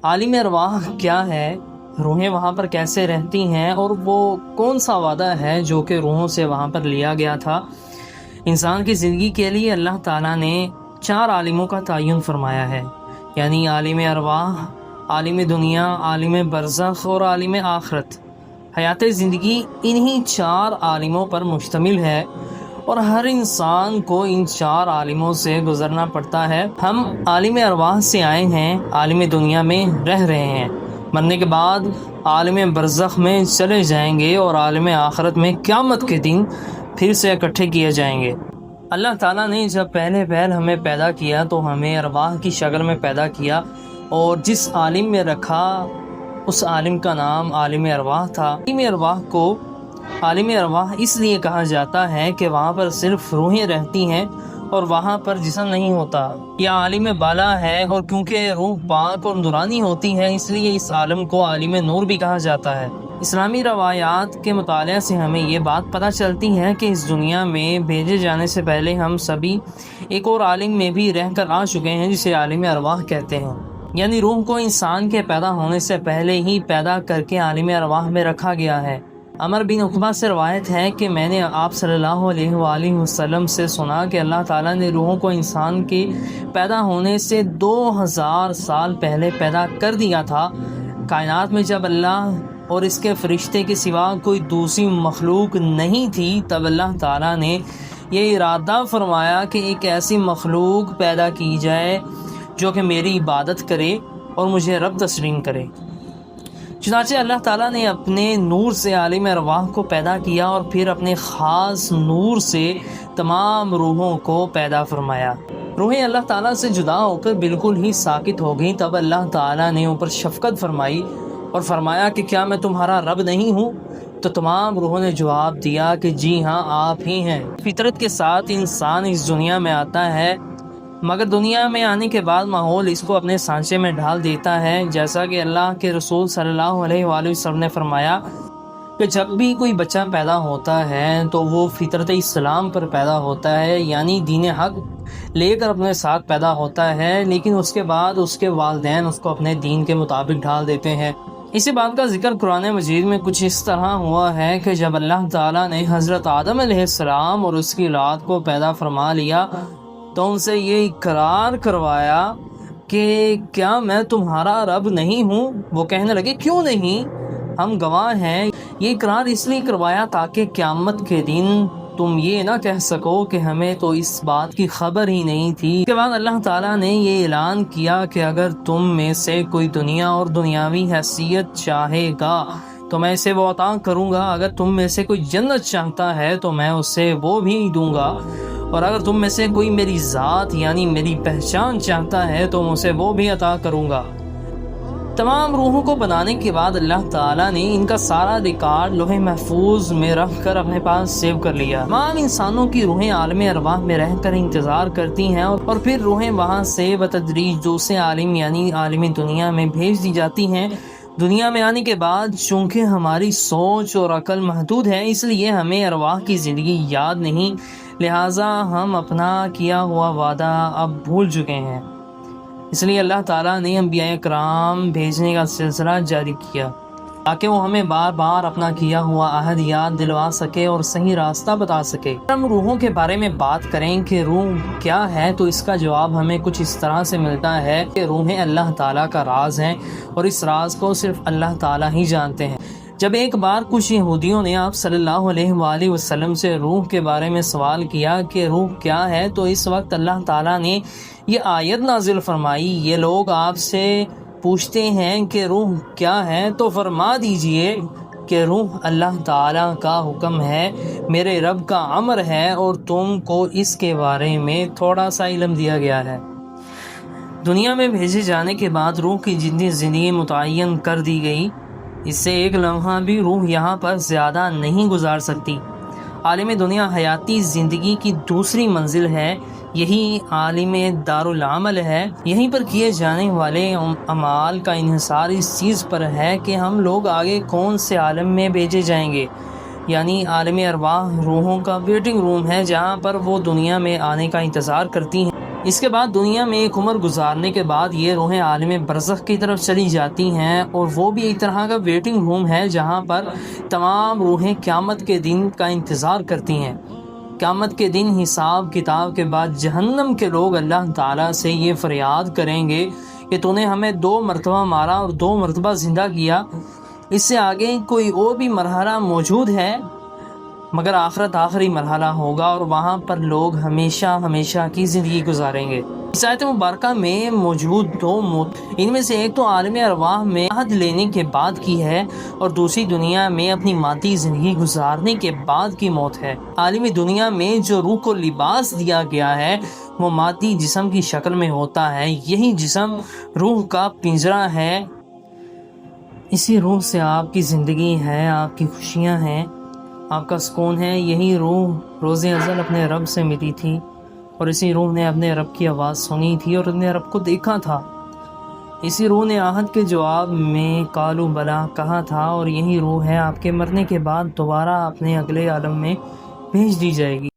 عالم ارواح کیا ہے، روحیں وہاں پر کیسے رہتی ہیں، اور وہ کون سا وعدہ ہے جو کہ روحوں سے وہاں پر لیا گیا تھا۔ انسان کی زندگی کے لیے اللہ تعالیٰ نے 4 عالموں کا تعین فرمایا ہے، یعنی عالم ارواح، عالم دنیا، عالم برزخ اور عالم آخرت۔ حیات زندگی انہی 4 عالموں پر مشتمل ہے، اور ہر انسان کو ان 4 عالموں سے گزرنا پڑتا ہے۔ ہم عالم ارواح سے آئے ہیں، عالم دنیا میں رہ رہے ہیں، مرنے کے بعد عالم برزخ میں چلے جائیں گے، اور عالم آخرت میں قیامت کے دن پھر سے اکٹھے کیے جائیں گے۔ اللہ تعالیٰ نے جب پہلے ہمیں پیدا کیا تو ہمیں ارواح کی شکل میں پیدا کیا، اور جس عالم میں رکھا اس عالم کا نام عالم ارواح تھا۔ عالم ارواح کو عالم ارواح اس لیے کہا جاتا ہے کہ وہاں پر صرف روحیں رہتی ہیں اور وہاں پر جسم نہیں ہوتا۔ یہ عالم بالا ہے، اور کیونکہ روح پاک اور نورانی ہوتی ہے اس لیے اس عالم کو عالم نور بھی کہا جاتا ہے۔ اسلامی روایات کے مطالعہ سے ہمیں یہ بات پتہ چلتی ہے کہ اس دنیا میں بھیجے جانے سے پہلے ہم سبھی ایک اور عالم میں بھی رہ کر آ چکے ہیں جسے عالم ارواح کہتے ہیں، یعنی روح کو انسان کے پیدا ہونے سے پہلے ہی پیدا کر کے عالم ارواح میں رکھا گیا ہے۔ عمر بن عقبہ سے روایت ہے کہ میں نے آپ صلی اللہ علیہ وآلہ وسلم سے سنا کہ اللہ تعالیٰ نے روحوں کو انسان کے پیدا ہونے سے 2000 سال پہلے پیدا کر دیا تھا۔ کائنات میں جب اللہ اور اس کے فرشتے کے سوا کوئی دوسری مخلوق نہیں تھی، تب اللہ تعالیٰ نے یہ ارادہ فرمایا کہ ایک ایسی مخلوق پیدا کی جائے جو کہ میری عبادت کرے اور مجھے رب تسلیم کرے۔ چنانچہ اللہ تعالیٰ نے اپنے نور سے عالم ارواح کو پیدا کیا، اور پھر اپنے خاص نور سے تمام روحوں کو پیدا فرمایا۔ روحیں اللہ تعالیٰ سے جدا ہو کر بالکل ہی ساکت ہو گئیں، تب اللہ تعالیٰ نے ان پر شفقت فرمائی اور فرمایا کہ کیا میں تمہارا رب نہیں ہوں؟ تو تمام روحوں نے جواب دیا کہ جی ہاں، آپ ہی ہیں۔ فطرت کے ساتھ انسان اس دنیا میں آتا ہے، مگر دنیا میں آنے کے بعد ماحول اس کو اپنے سانچے میں ڈھال دیتا ہے، جیسا کہ اللہ کے رسول صلی اللہ علیہ وآلہ وسلم نے فرمایا کہ جب بھی کوئی بچہ پیدا ہوتا ہے تو وہ فطرت اسلام پر پیدا ہوتا ہے، یعنی دین حق لے کر اپنے ساتھ پیدا ہوتا ہے، لیکن اس کے بعد اس کے والدین اس کو اپنے دین کے مطابق ڈھال دیتے ہیں۔ اسی بات کا ذکر قرآن مجید میں کچھ اس طرح ہوا ہے کہ جب اللہ تعالیٰ نے حضرت آدم علیہ السلام اور اس کی اولاد کو پیدا فرما لیا تو ان سے یہ اقرار کروایا کہ کیا میں تمہارا رب نہیں ہوں؟ وہ کہنے لگے کیوں نہیں، ہم گواہ ہیں۔ یہ اقرار اس لیے کروایا تاکہ قیامت کے دن تم یہ نہ کہہ سکو کہ ہمیں تو اس بات کی خبر ہی نہیں تھی۔ اس کے بعد اللہ تعالیٰ نے یہ اعلان کیا کہ اگر تم میں سے کوئی دنیا اور دنیاوی حیثیت چاہے گا تو میں اسے وہ عطا کروں گا، اگر تم میں سے کوئی جنت چاہتا ہے تو میں اسے وہ بھی دوں گا، اور اگر تم میں سے کوئی میری ذات یعنی میری پہچان چاہتا ہے تو میں اسے وہ بھی عطا کروں گا۔ تمام روحوں کو بنانے کے بعد اللہ تعالیٰ نے ان کا سارا ریکارڈ لوح محفوظ میں رکھ کر اپنے پاس سیو کر لیا۔ تمام انسانوں کی روحیں عالم ارواح میں رہ کر انتظار کرتی ہیں، اور پھر روحیں وہاں سے بتدریج دوسرے عالم یعنی عالم دنیا میں بھیج دی جاتی ہیں۔ دنیا میں آنے کے بعد چونکہ ہماری سوچ اور عقل محدود ہے، اس لیے ہمیں ارواح کی زندگی یاد نہیں، لہٰذا ہم اپنا کیا ہوا وعدہ اب بھول چکے ہیں۔ اس لیے اللہ تعالیٰ نے انبیاء کرام بھیجنے کا سلسلہ جاری کیا تاکہ وہ ہمیں بار بار اپنا کیا ہوا عہد یاد دلوا سکے اور صحیح راستہ بتا سکے۔ ہم روحوں کے بارے میں بات کریں کہ روح کیا ہے تو اس کا جواب ہمیں کچھ اس طرح سے ملتا ہے کہ روحیں اللہ تعالیٰ کا راز ہیں، اور اس راز کو صرف اللہ تعالیٰ ہی جانتے ہیں۔ جب ایک بار کچھ یہودیوں نے آپ صلی اللہ علیہ وآلہ وسلم سے روح کے بارے میں سوال کیا کہ روح کیا ہے، تو اس وقت اللہ تعالیٰ نے یہ آیت نازل فرمائی، یہ لوگ آپ سے پوچھتے ہیں کہ روح کیا ہے تو فرما دیجئے کہ روح اللہ تعالیٰ کا حکم ہے، میرے رب کا امر ہے، اور تم کو اس کے بارے میں تھوڑا سا علم دیا گیا ہے۔ دنیا میں بھیجے جانے کے بعد روح کی جتنی زندگی متعین کر دی گئی، اس سے ایک لمحہ بھی روح یہاں پر زیادہ نہیں گزار سکتی۔ عالم دنیا حیاتی زندگی کی دوسری منزل ہے، یہی عالم دارالعمل ہے۔ یہیں پر کیے جانے والے اعمال کا انحصار اس چیز پر ہے کہ ہم لوگ آگے کون سے عالم میں بھیجے جائیں گے، یعنی عالم ارواح روحوں کا ویٹنگ روم ہے جہاں پر وہ دنیا میں آنے کا انتظار کرتی ہیں۔ اس کے بعد دنیا میں ایک عمر گزارنے کے بعد یہ روحیں عالم برزخ کی طرف چلی جاتی ہیں، اور وہ بھی ایک طرح کا ویٹنگ روم ہے جہاں پر تمام روحیں قیامت کے دن کا انتظار کرتی ہیں۔ قیامت کے دن حساب کتاب کے بعد جہنم کے لوگ اللہ تعالیٰ سے یہ فریاد کریں گے کہ تو نے ہمیں 2 مرتبہ مارا اور 2 مرتبہ زندہ کیا، اس سے آگے کوئی اور بھی مرحلہ موجود ہے؟ مگر آخرت آخری مرحلہ ہوگا، اور وہاں پر لوگ ہمیشہ ہمیشہ کی زندگی گزاریں گے۔ اس آیت مبارکہ میں موجود 2 موت، ان میں سے ایک تو عالم ارواح میں عہد لینے کے بعد کی ہے، اور دوسری دنیا میں اپنی مادی زندگی گزارنے کے بعد کی موت ہے۔ عالمی دنیا میں جو روح کو لباس دیا گیا ہے وہ مادی جسم کی شکل میں ہوتا ہے، یہی جسم روح کا پنجرہ ہے، اسی روح سے آپ کی زندگی ہے، آپ کی خوشیاں ہیں، آپ کا سکون ہے۔ یہی روح روز ازل اپنے رب سے ملی تھی، اور اسی روح نے اپنے رب کی آواز سنی تھی اور اپنے رب کو دیکھا تھا۔ اسی روح نے عہد کے جواب میں قالو بلا کہا تھا، اور یہی روح ہے آپ کے مرنے کے بعد دوبارہ اپنے اگلے عالم میں بھیج دی جائے گی۔